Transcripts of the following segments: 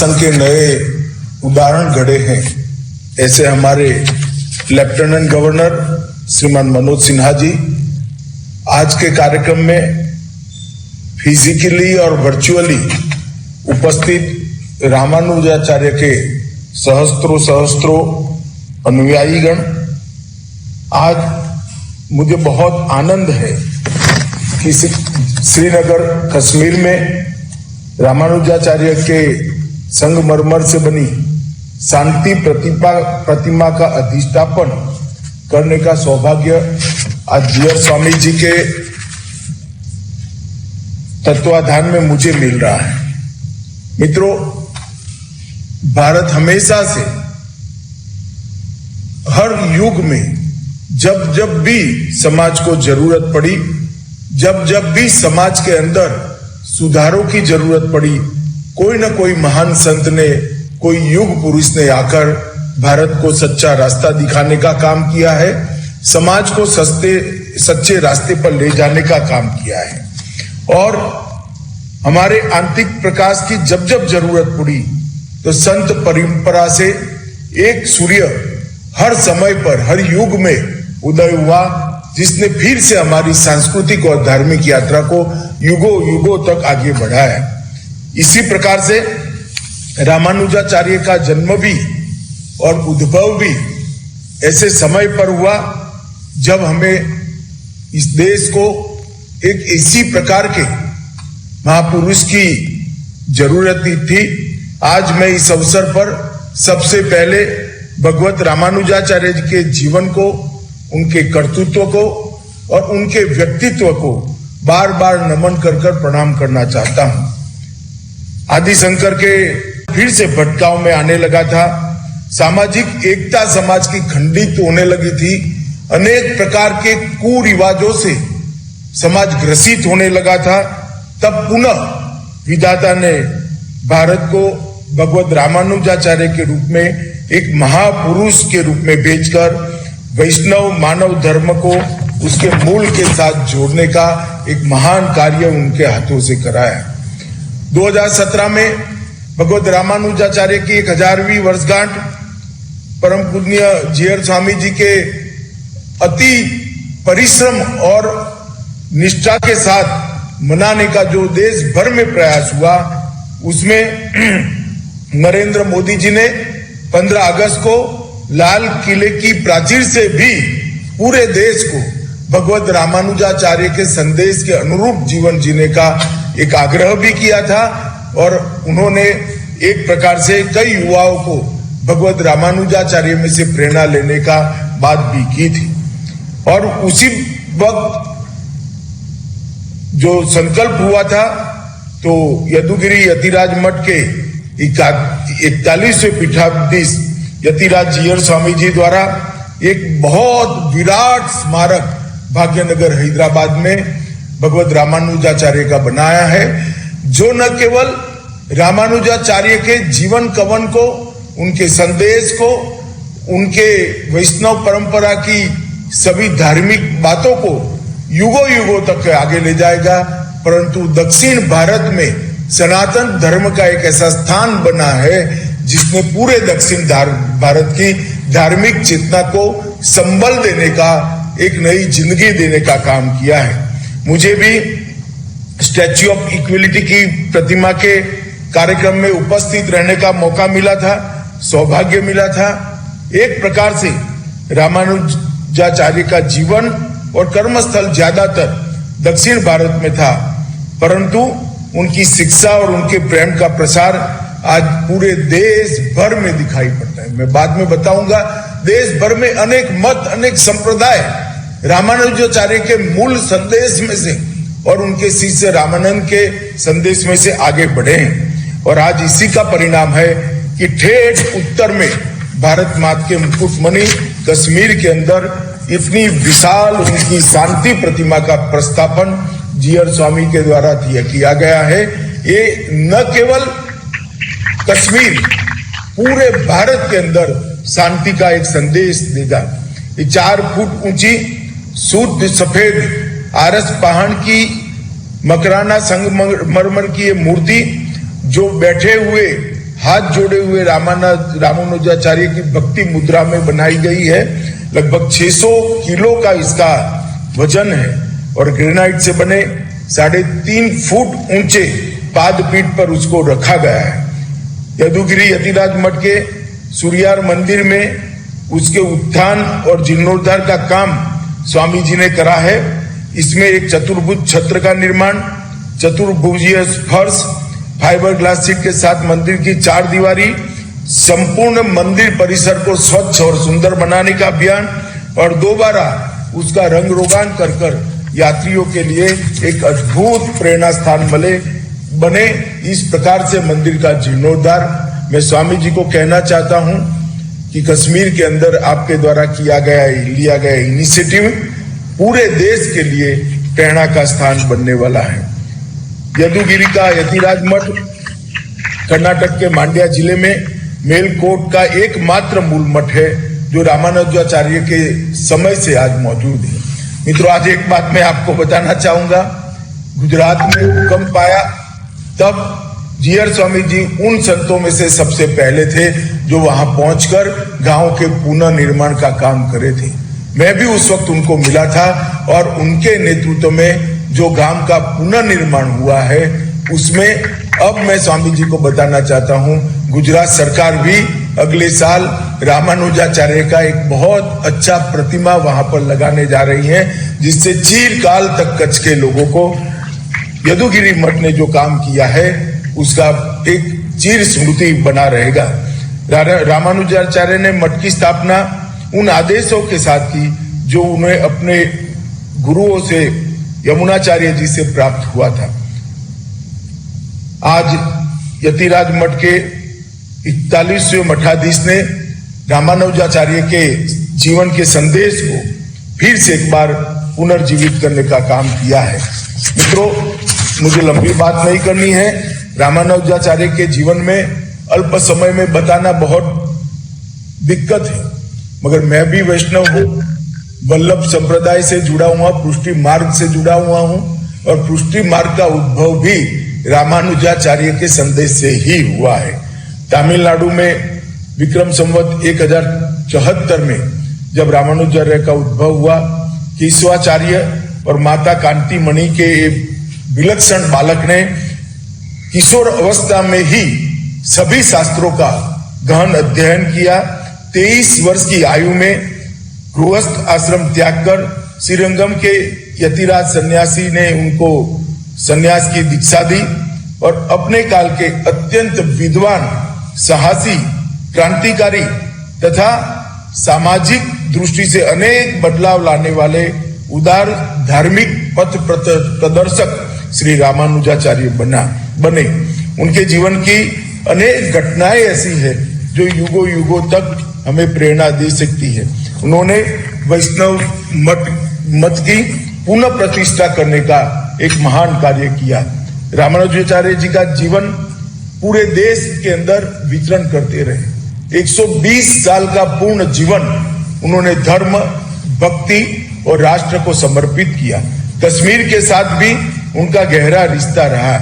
शासन के नए उदाहरण घड़े हैं। ऐसे हमारे लेफ्टिनेंट गवर्नर श्रीमान मनोज सिन्हा जी आज के कार्यक्रम में फिजिकली और वर्चुअली उपस्थित रामानुजाचार्य के सहस्त्रों अनुयायीगण, आज मुझे बहुत आनंद है कि श्रीनगर कश्मीर में रामानुजाचार्य के संगमरमर से बनी शांति प्रतिमा का अधिष्ठापन करने का सौभाग्य आज जीयर स्वामी जी के तत्वाधान में मुझे मिल रहा है। मित्रों, भारत हमेशा से हर युग में जब जब भी समाज को जरूरत पड़ी, जब जब भी समाज के अंदर सुधारों की जरूरत पड़ी, कोई न कोई महान संत ने, कोई युग पुरुष ने आकर भारत को सच्चा रास्ता दिखाने का काम किया है, समाज को सच्चे रास्ते पर ले जाने का काम किया है। और हमारे आंतरिक प्रकाश की जब जब जरूरत पड़ी तो संत परंपरा से एक सूर्य हर समय पर, हर युग में उदय हुआ, जिसने फिर से हमारी सांस्कृतिक और धार्मिक यात्रा को युगों युगों तक आगे बढ़ाया। इसी प्रकार से रामानुजाचार्य का जन्म भी और उद्भव भी ऐसे समय पर हुआ जब हमें इस देश को एक इसी प्रकार के महापुरुष की जरूरत थी। आज मैं इस अवसर पर सबसे पहले भगवत रामानुजाचार्य जी के जीवन को, उनके कर्तृत्व को और उनके व्यक्तित्व को बार बार नमन कर प्रणाम करना चाहता हूं। आदि शंकर के फिर से भटकाव में आने लगा था, सामाजिक एकता समाज की खंडित होने लगी थी, अनेक प्रकार के कुरिवाजों से समाज ग्रसित होने लगा था, तब पुनः विधाता ने भारत को भगवत रामानुजाचार्य के रूप में एक महापुरुष के रूप में भेजकर वैष्णव मानव धर्म को उसके मूल के साथ जोड़ने का एक महान कार्य उनके हाथों से कराया। 2017 में भगवत रामानुजाचार्य की 1000वीं वर्षगांठ परम पूज्य जीयर स्वामी जी के अति परिश्रम और निष्ठा के साथ मनाने का जो देश भर में प्रयास हुआ, उसमें नरेंद्र मोदी जी ने 15 अगस्त को लाल किले की प्राचीर से भी पूरे देश को भगवत रामानुजाचार्य के संदेश के अनुरूप जीवन जीने का एक आग्रह भी किया था और उन्होंने एक प्रकार से कई युवाओं को भगवत रामानुजाचार्य में से प्रेरणा लेने का बात भी की थी। और उसी वक्त जो संकल्प हुआ था, तो यदुगिरी यतिराज मठ के 41वें पीठाधीश यतिराज जीयर स्वामी जी द्वारा एक बहुत विराट स्मारक भाग्यनगर हैदराबाद में भगवत रामानुजाचार्य का बनाया है, जो न केवल रामानुजाचार्य के जीवन कवन को, उनके संदेश को, उनके वैष्णव परंपरा की सभी धार्मिक बातों को युगों युगों तक आगे ले जाएगा, परंतु दक्षिण भारत में सनातन धर्म का एक ऐसा स्थान बना है जिसने पूरे दक्षिण भारत की धार्मिक चेतना को संबल देने का, एक नई जिंदगी देने का काम किया है। मुझे भी स्टैच्यू ऑफ इक्वलिटी की प्रतिमा के कार्यक्रम में उपस्थित रहने का मौका मिला था, सौभाग्य मिला था। एक प्रकार से रामानुजाचार्य का जीवन और कर्मस्थल ज्यादातर दक्षिण भारत में था, परंतु उनकी शिक्षा और उनके प्रेम का प्रसार आज पूरे देश भर में दिखाई पड़ता है। मैं बाद में बताऊंगा, देश भर में अनेक मत, अनेक संप्रदाय रामानुजाचार्य के मूल संदेश में से और उनके शिष्य रामानंद के संदेश में से आगे बढ़े हैं। और आज इसी का परिणाम है कि ठेठ उत्तर में भारत माता के मुकुटमणि कश्मीर के अंदर इतनी विशाल उनकी शांति प्रतिमा का प्रस्थापन जीयर स्वामी के द्वारा किया गया है। ये न केवल कश्मीर, पूरे भारत के अंदर शांति का एक संदेश देगा। ये 4 फुट ऊंची शुद्ध सफेद आरस पहाड़ की मकराना संगमरमर की ये मूर्ति जो बैठे हुए हाथ जोड़े हुए रामानुजाचार्य की भक्ति मुद्रा में बनाई गई है। लगभग 600 किलो का इसका वजन है और ग्रेनाइट से बने 3.5 फुट ऊंचे पादपीठ पर उसको रखा गया है। यदुगिरी यतिराज मठ के सूर्यार मंदिर में उसके उत्थान और जीर्णोद्धार का काम स्वामी जी ने करा है। इसमें एक चतुर्भुज छत्र का निर्माण, चतुर्भुजीय फर्श, फाइबर ग्लास सीट के साथ मंदिर की 4 दीवारी, संपूर्ण मंदिर परिसर को स्वच्छ और सुंदर बनाने का अभियान और दोबारा उसका रंग रोगान कर यात्रियों के लिए एक अद्भुत प्रेरणा स्थान बने। इस प्रकार से मंदिर का जीर्णोद्धार मैं स्वामी जी को कहना चाहता हूं कि कश्मीर के अंदर आपके द्वारा लिया गया इनिशिएटिव पूरे देश के लिए प्रेरणा का स्थान बनने वाला है। यदुगिरी का यतिराज मठ कर्नाटक के मांड्या जिले में मेलकोट का एकमात्र मूल मठ है जो रामानुजाचार्य के समय से आज मौजूद है। मित्रों, आज एक बात मैं आपको बताना चाहूंगा। गुजरात में भूकंप आया तब जीयर स्वामी जी उन संतों में से सबसे पहले थे जो वहां पहुंचकर गांव के पुनर्निर्माण का काम करे थे। मैं भी उस वक्त उनको मिला था और उनके नेतृत्व में जो गांव का पुनर्निर्माण हुआ है उसमें अब मैं स्वामी जी को बताना चाहता हूं, गुजरात सरकार भी अगले साल रामानुजाचार्य का एक बहुत अच्छा प्रतिमा वहां पर लगाने जा रही है, जिससे चिरकाल तक कच्छ के लोगों को यदुगिरी मठ ने जो काम किया है उसका एक चिर स्मृति बना रहेगा। रामानुजाचार्य ने मठ की स्थापना उन आदेशों के साथ की जो उन्हें अपने गुरुओं से यमुनाचार्य जी से प्राप्त हुआ था। आज यतिराज मठ के 41वें मठाधीश ने रामानुजाचार्य के जीवन के संदेश को फिर से एक बार पुनर्जीवित करने का काम किया है। मित्रों, मुझे लंबी बात नहीं करनी है। रामानुजाचार्य के जीवन में अल्प समय में बताना बहुत दिक्कत है, मगर मैं भी वैष्णव हूँ, वल्लभ संप्रदाय से जुड़ा हुआ, पुष्टि मार्ग से जुड़ा हुआ हूँ और पुष्टि मार्ग का उद्भव भी रामानुजाचार्य के संदेश से ही हुआ है। तमिलनाडु में विक्रम संवत 1074 में जब रामानुजाचार्य का उद्भव हुआ, केशवाचार्य और माता कांति मणि के विलक्षण बालक ने किशोर अवस्था में ही सभी शास्त्रों का गहन अध्ययन किया। 23 वर्ष की आयु में गृहस्थ आश्रम त्याग कर श्रीरंगम के यतिराज सन्यासी ने उनको सन्यास की दीक्षा दी और अपने काल के अत्यंत विद्वान, साहसी, क्रांतिकारी तथा सामाजिक दृष्टि से अनेक बदलाव लाने वाले उदार धार्मिक पथ प्रदर्शक श्री रामानुजाचार्य बने। उनके जीवन की अनेक घटनाएं ऐसी है जो युगों युगों तक हमें प्रेरणा दे सकती है। उन्होंने वैष्णव मत की पुनः प्रतिष्ठा करने का एक महान कार्य किया। रामानुजाचार्य जी का जीवन पूरे देश के अंदर विचरण करते रहे। 120 साल का पूर्ण जीवन उन्होंने धर्म, भक्ति और राष्ट्र को समर्पित किया। कश्मीर के साथ भी उनका गहरा रिश्ता रहा।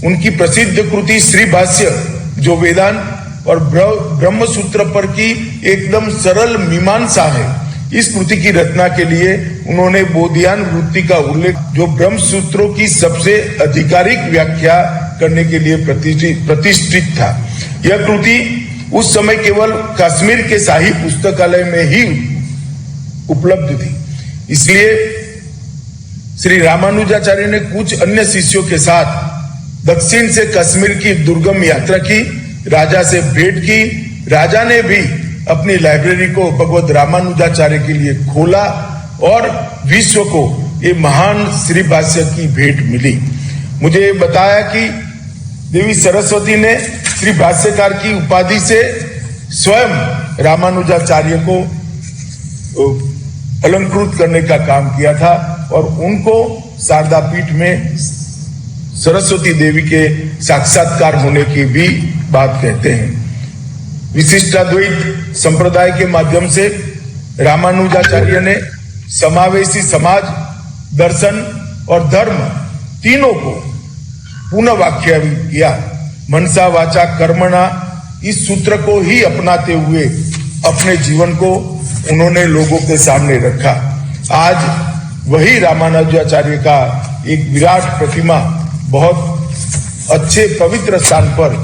उनकी प्रसिद्ध कृति श्री भाष्य जो वेदांत और ब्रह्म सूत्र पर की एकदम सरल मीमांसा है, इस कृति की रचना के लिए उन्होंने बोधियान वृत्ति का उल्लेख, जो ब्रह्म सूत्रों की सबसे आधिकारिक व्याख्या करने के लिए प्रतिष्ठित था। यह कृति उस समय केवल कश्मीर के शाही पुस्तकालय में ही उपलब्ध थी। इसलिए श्री रामानुजाचार्य ने कुछ अन्य शिष्यों के साथ दक्षिण से कश्मीर की दुर्गम यात्रा की, राजा से भेंट की। राजा ने भी अपनी लाइब्रेरी को भगवत रामानुजाचार्य के लिए खोला और विश्व को ये महान श्री भाष्य की भेंट मिली। मुझे बताया कि देवी सरस्वती ने श्री भाष्यकार की उपाधि से स्वयं रामानुजाचार्य को अलंकृत करने का काम किया था और उनको शारदा पीठ में सरस्वती देवी के साक्षात्कार होने की भी बात कहते हैं। विशिष्टाद्वैत संप्रदाय के माध्यम से रामानुजाचार्य ने समावेशी समाज, दर्शन और धर्म तीनों को पुनः व्याख्या किया। मनसा वाचा कर्मणा इस सूत्र को ही अपनाते हुए अपने जीवन को उन्होंने लोगों के सामने रखा। आज वही रामानुजाचार्य का एक विराट प्रतिमा बहुत अच्छे पवित्र स्थान पर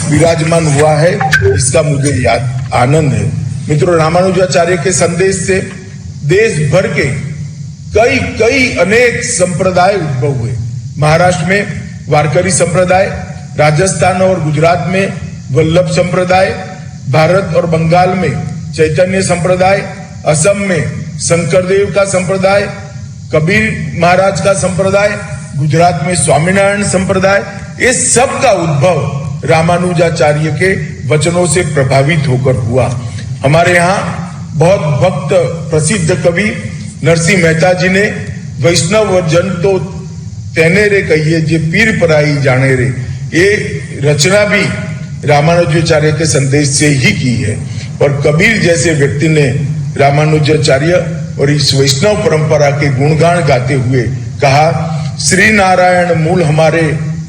विराजमान हुआ है, इसका मुझे आनंद है। मित्रों, रामानुजाचार्य के संदेश से देश भर के कई अनेक संप्रदाय उद्भव हुए। महाराष्ट्र में वारकरी संप्रदाय, राजस्थान और गुजरात में वल्लभ संप्रदाय, भारत और बंगाल में चैतन्य संप्रदाय, असम में शंकरदेव का संप्रदाय, कबीर महाराज का संप्रदाय, गुजरात में स्वामीनारायण संप्रदाय, ये सब का उद्भव रामानुजाचार्य के वचनों से प्रभावित होकर हुआ। हमारे यहाँ बहुत भक्त प्रसिद्ध कवि नरसिंह मेहता जी ने वैष्णव जन तो तेने रे कहिए जे पीर पराई जाने रे, ये रचना भी रामानुजाचार्य के संदेश से ही की है। और कबीर जैसे व्यक्ति ने रामानुजाचार्य और इस वैष्णव परंपरा के गुणगान गाते हुए कहा, श्री नारायण मूल हमारे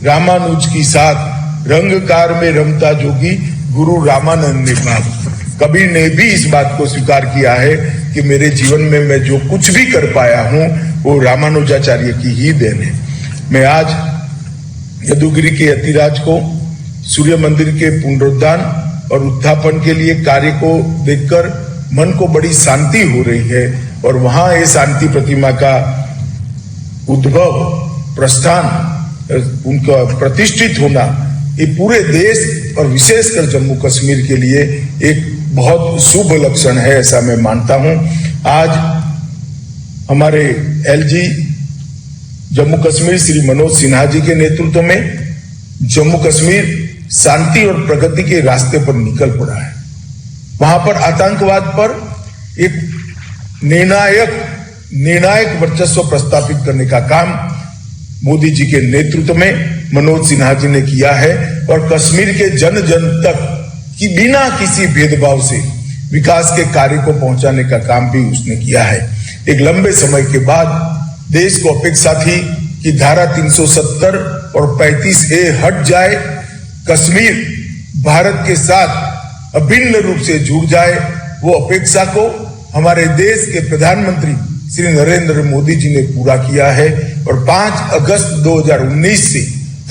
रामानुज की साथ, रंगकार में रमता जोगी गुरु रामानंद ने बात। कबीर ने भी इस बात को स्वीकार किया है कि मेरे जीवन में मैं जो कुछ भी कर पाया हूं वो रामानुजाचार्य की ही देन है। मैं आज यदुगिरी के यतिराज को सूर्य मंदिर के पुनरुद्धार और उत्थापन के लिए कार्य को देखकर मन को बड़ी शांति हो रही है। और वहां ये शांति प्रतिमा का उद्भव, प्रस्थान, उनका प्रतिष्ठित होना, ये पूरे देश और विशेषकर जम्मू कश्मीर के लिए एक बहुत शुभ लक्षण है, ऐसा मैं मानता हूं। आज हमारे एलजी जम्मू कश्मीर श्री मनोज सिन्हा जी के नेतृत्व में जम्मू कश्मीर शांति और प्रगति के रास्ते पर निकल पड़ा है। वहां पर आतंकवाद पर एक निर्णायक वर्चस्व प्रस्थापित करने का काम मोदी जी के नेतृत्व में मनोज सिन्हा जी ने किया है। और कश्मीर के जन जन तक कि बिना किसी भेदभाव से विकास के कार्य को पहुंचाने का काम भी उसने किया है। एक लंबे समय के बाद देश को अपेक्षा थी कि धारा 370 और 35A हट जाए, कश्मीर भारत के साथ अभिन्न रूप से जुड़ जाए। वो अपेक्षा को हमारे देश के प्रधानमंत्री श्री नरेंद्र मोदी जी ने पूरा किया है। और 5 अगस्त 2019 से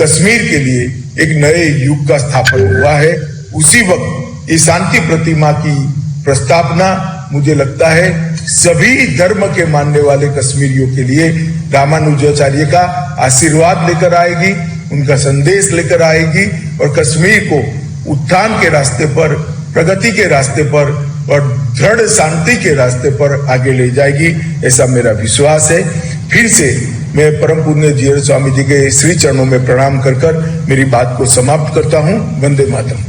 कश्मीर के लिए एक नए युग का स्थापन हुआ है। उसी वक्त ये शांति प्रतिमा की प्रस्तावना मुझे लगता है सभी धर्म के मानने वाले कश्मीरियों के लिए रामानुजाचार्य का आशीर्वाद लेकर आएगी, उनका संदेश लेकर आएगी और कश्मीर को उत्थान के रास्ते पर, प्रगति के रास्ते पर और दृढ़ शांति के रास्ते पर आगे ले जाएगी, ऐसा मेरा विश्वास है। फिर से मैं परम पूज्य जीयर स्वामी जी के श्री चरणों में प्रणाम कर मेरी बात को समाप्त करता हूं। वंदे मातरम।